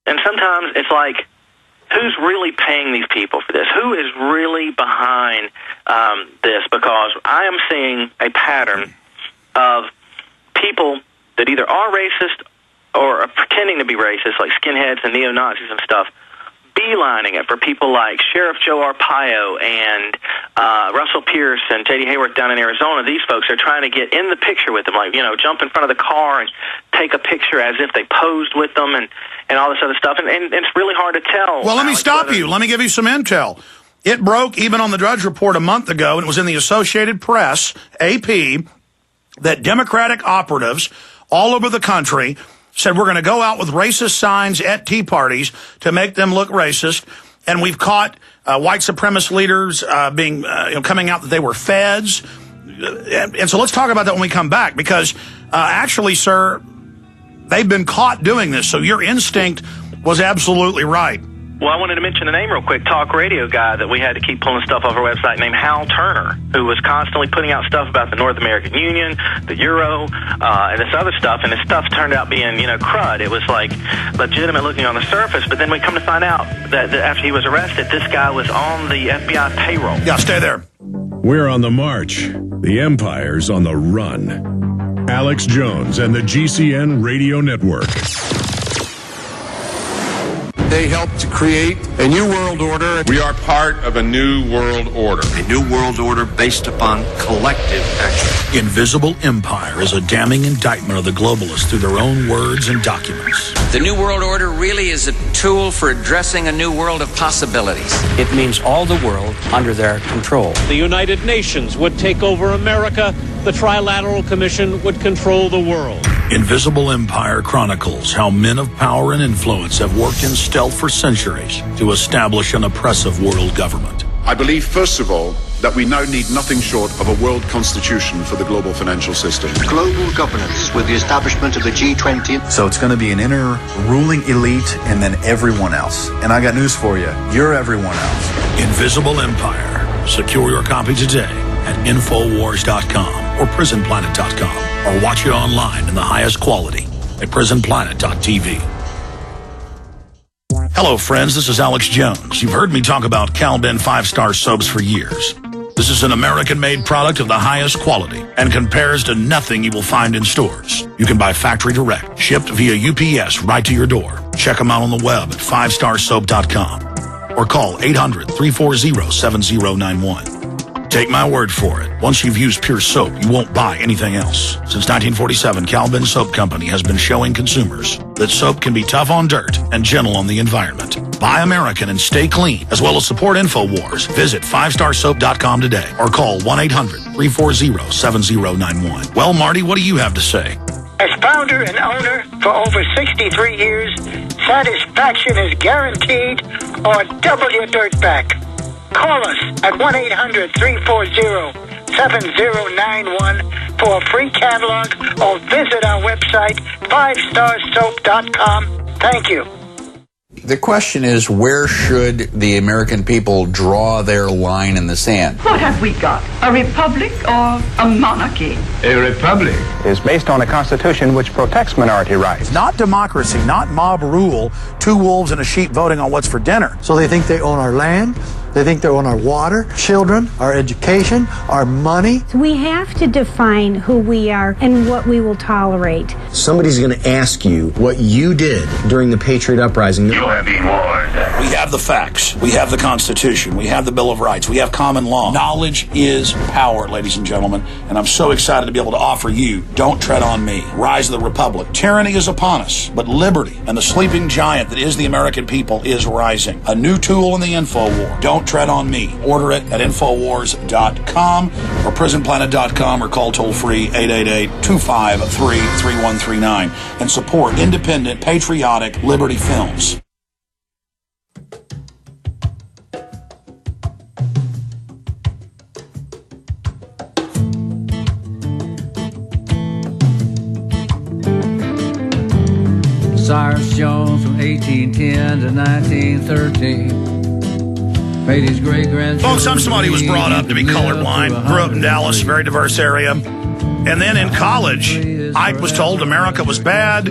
And sometimes it's like, who's really paying these people for this? Who is really behind this? Because I am seeing a pattern of people that either are racist or are pretending to be racist, like skinheads and neo-Nazis and stuff, beelining it for people like Sheriff Joe Arpaio and Russell Pierce and J.D. Hayworth down in Arizona. These folks are trying to get in the picture with them, like, jump in front of the car and take a picture as if they posed with them and all this other stuff. And it's really hard to tell. Well, let me stop you. Let me give you some intel. It broke even on the Drudge Report a month ago, and it was in the Associated Press, AP, that Democratic operatives all over the country said we're going to go out with racist signs at tea parties to make them look racist. And we've caught white supremacist leaders coming out that they were feds. And so let's talk about that when we come back, because actually, sir, they've been caught doing this. So your instinct was absolutely right. Well, I wanted to mention a name real quick, talk radio guy that we had to keep pulling stuff off our website named Hal Turner, who was constantly putting out stuff about the North American Union, the Euro, and this other stuff. And this stuff turned out being, crud. It was like legitimate looking on the surface. But then we come to find out that after he was arrested, this guy was on the FBI payroll. Yeah, stay there. We're on the march. The empire's on the run. Alex Jones and the GCN Radio Network. They helped to create a new world order. We are part of a new world order. A new world order based upon collective action. Invisible Empire is a damning indictment of the globalists through their own words and documents. The new world order really is a tool for addressing a new world of possibilities. It means all the world under their control. The United Nations would take over America. The Trilateral Commission would control the world. Invisible Empire chronicles how men of power and influence have worked in stealth for centuries to establish an oppressive world government. I believe, first of all, that we now need nothing short of a world constitution for the global financial system. Global governance with the establishment of the G20. So it's going to be an inner ruling elite and then everyone else. And I got news for you. You're everyone else. Invisible Empire. Secure your copy today at Infowars.com or PrisonPlanet.com, or watch it online in the highest quality at PrisonPlanet.tv. Hello, friends. This is Alex Jones. You've heard me talk about Cal-Ben 5-star soaps for years. This is an American-made product of the highest quality and compares to nothing you will find in stores. You can buy factory direct, shipped via UPS right to your door. Check them out on the web at 5starsoap.com or call 800-340-7091. Take my word for it. Once you've used pure soap, you won't buy anything else. Since 1947, Cal-Ben Soap Company has been showing consumers that soap can be tough on dirt and gentle on the environment. Buy American and stay clean, as well as support InfoWars. Visit 5starsoap.com today or call 1-800-340-7091. Well, Marty, what do you have to say? As founder and owner for over 63 years, satisfaction is guaranteed or double your dirt back. Call us at 1-800-340-7091 for a free catalog or visit our website, 5starsoap.com. Thank you. The question is, where should the American people draw their line in the sand? What have we got? A republic or a monarchy? A republic is based on a constitution which protects minority rights. Not democracy, not mob rule, two wolves and a sheep voting on what's for dinner. So they think they own our land, they think they own our water, children, our education, our money. We have to define who we are and what we will tolerate. Somebody's going to ask you what you did during the Patriot Uprising. You have been warned. We have the facts. We have the Constitution. We have the Bill of Rights. We have common law. Knowledge is power, ladies and gentlemen. And I'm so excited to be able to offer you Don't Tread on Me, Rise of the Republic. Tyranny is upon us, but liberty and the sleeping giant that is the American people is rising. A new tool in the info war. Don't Tread on Me. Order it at Infowars.com or PrisonPlanet.com or call toll-free 888-253-3139 and support independent, patriotic Liberty films. Cyrus Jones from 1810 to 1913. Made his great-grandchildren. Folks, I'm somebody who was brought up to be colorblind. Grew up in Dallas, very diverse area. And then in college, Ike was told America was bad.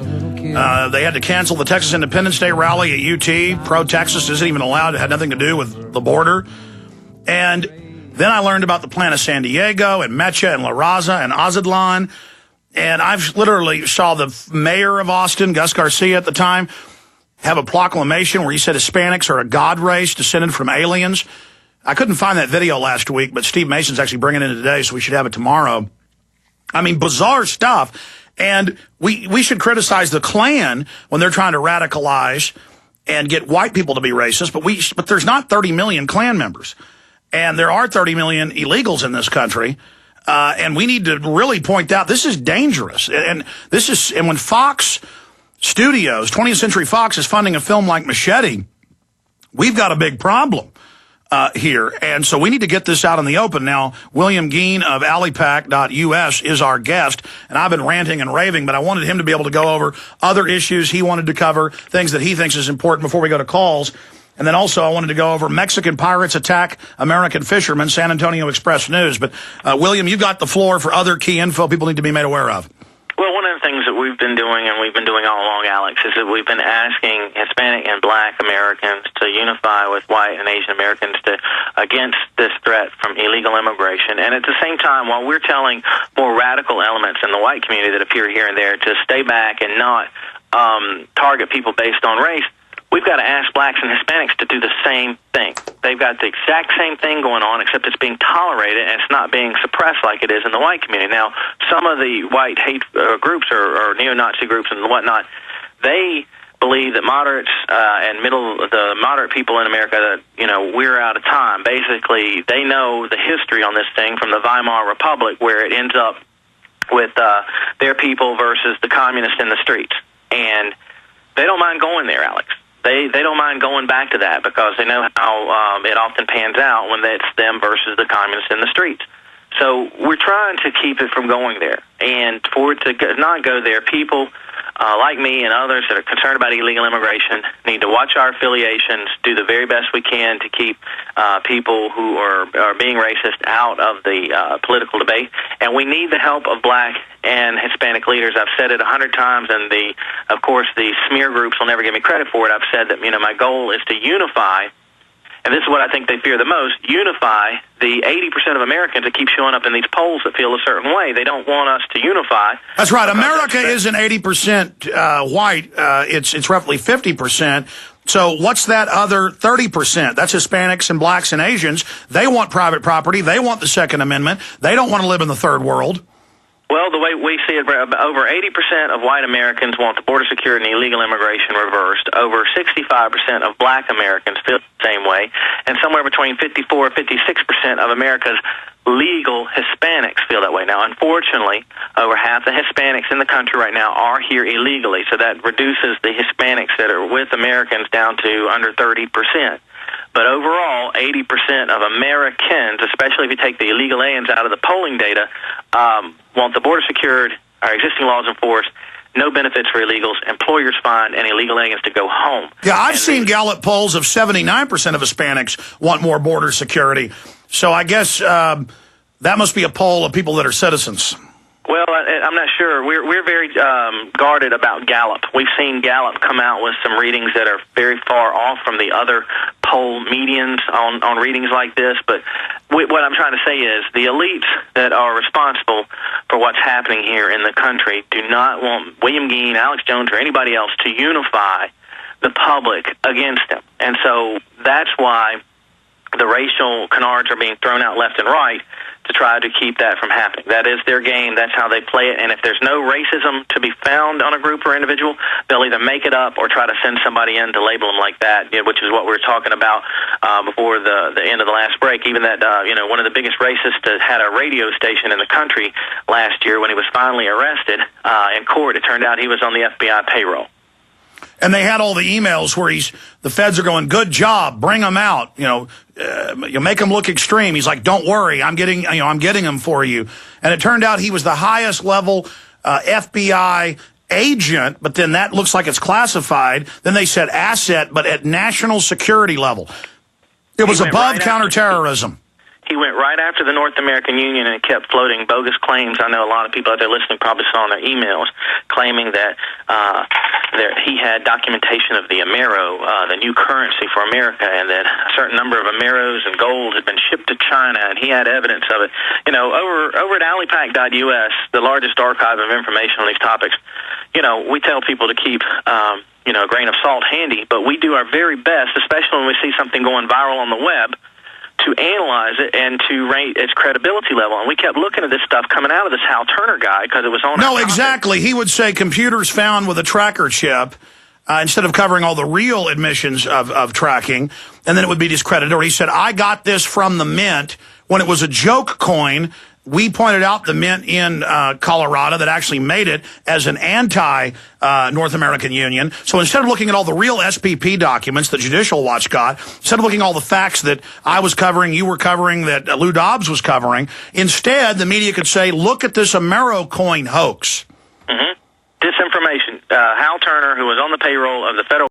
They had to cancel the Texas Independence Day rally at UT. Pro-Texas isn't even allowed. It had nothing to do with the border. And then I learned about the plan of San Diego and Mecha and La Raza and Azadlan. And I've literally saw the mayor of Austin, Gus Garcia at the time, have a proclamation where he said Hispanics are a god race descended from aliens. I couldn't find that video last week, but Steve Mason's actually bringing it in today, so we should have it tomorrow. I mean, bizarre stuff. And we should criticize the Klan when they're trying to radicalize and get white people to be racist, but there's not 30 million Klan members. And there are 30 million illegals in this country. And we need to really point out this is dangerous. And when Fox Studios, 20th Century Fox, is funding a film like Machete, we've got a big problem here. And so we need to get this out in the open. Now, William Gheen of ALIPAC.us is our guest, and I've been ranting and raving, but I wanted him to be able to go over other issues he wanted to cover, things that he thinks is important before we go to calls. And then also I wanted to go over Mexican pirates attack American fishermen, San Antonio Express News. But, William, you got the floor for other key info people need to be made aware of. Well, one of the things that we've been doing, and we've been doing all along, Alex, is that we've been asking Hispanic and Black Americans to unify with white and Asian Americans against this threat from illegal immigration. And at the same time, while we're telling more radical elements in the white community that appear here and there to stay back and not target people based on race, we've got to ask Blacks and Hispanics to do the same thing. They've got the exact same thing going on, except it's being tolerated and it's not being suppressed like it is in the white community. Now, some of the white hate groups or neo-Nazi groups and whatnot, they believe that moderates and the moderate people in America, that we're out of time. Basically, they know the history on this thing from the Weimar Republic, where it ends up with their people versus the communists in the streets, and they don't mind going there, Alex. They don't mind going back to that because they know how it often pans out when it's them versus the communists in the streets. So we're trying to keep it from going there. And for it to not go there, people like me and others that are concerned about illegal immigration need to watch our affiliations, do the very best we can to keep people who are being racist out of the political debate. And we need the help of Black and Hispanic leaders. I've said it 100 times, and of course the smear groups will never give me credit for it. I've said that my goal is to unify, and this is what I think they fear the most, unify the 80% of Americans that keep showing up in these polls that feel a certain way. They don't want us to unify. That's right. America isn't 80% white. It's roughly 50%. So what's that other 30%? That's Hispanics and Blacks and Asians. They want private property. They want the Second Amendment. They don't want to live in the third world. Well, the way we see it, over 80% of white Americans want the border security and illegal immigration reversed. Over 65% of Black Americans feel the same way. And somewhere between 54 and 56% of America's legal Hispanics feel that way. Now, unfortunately, over half the Hispanics in the country right now are here illegally. So that reduces the Hispanics that are with Americans down to under 30%. But overall, 80% of Americans, especially if you take the illegal aliens out of the polling data, want the border secured, our existing laws enforced, no benefits for illegals, employers find, and illegal aliens to go home. Yeah, I've seen Gallup polls of 79% of Hispanics want more border security. So I guess that must be a poll of people that are citizens. Well, I'm not sure. We're very guarded about Gallup. We've seen Gallup come out with some readings that are very far off from the other poll medians on readings like this. But what I'm trying to say is the elites that are responsible for what's happening here in the country do not want William Gheen, Alex Jones, or anybody else to unify the public against them. And so that's why the racial canards are being thrown out left and right to try to keep that from happening. That is their game. That's how they play it. And if there's no racism to be found on a group or individual, they'll either make it up or try to send somebody in to label them like that, which is what we were talking about before the end of the last break. Even that, one of the biggest racists had a radio station in the country last year when he was finally arrested in court. It turned out he was on the FBI payroll. And they had all the emails where the feds are going, good job, bring them out, you make them look extreme. He's like, don't worry, I'm getting them for you. And it turned out he was the highest level FBI agent, but then that looks like it's classified. Then they said asset, but at national security level. It was above counterterrorism. He went right after the North American Union and kept floating bogus claims. I know a lot of people out there listening probably saw in their emails claiming that he had documentation of the Amero, the new currency for America, and that a certain number of Ameros and gold had been shipped to China, and he had evidence of it. You know, over at ALIPAC.us, the largest archive of information on these topics, you know, we tell people to keep you know, a grain of salt handy, but we do our very best, especially when we see something going viral on the web, to analyze it and to rate its credibility level. And we kept looking at this stuff coming out of this Hal Turner guy because it was on. No, exactly. He would say computers found with a tracker chip instead of covering all the real admissions of tracking, and then it would be discredited. Or he said, I got this from the Mint when it was a joke coin. We pointed out the Mint in Colorado that actually made it as an anti-North American Union. So instead of looking at all the real SPP documents that Judicial Watch got, instead of looking at all the facts that I was covering, you were covering, that Lou Dobbs was covering, instead the media could say, look at this Amero coin hoax. Disinformation. Hal Turner, who was on the payroll of the federal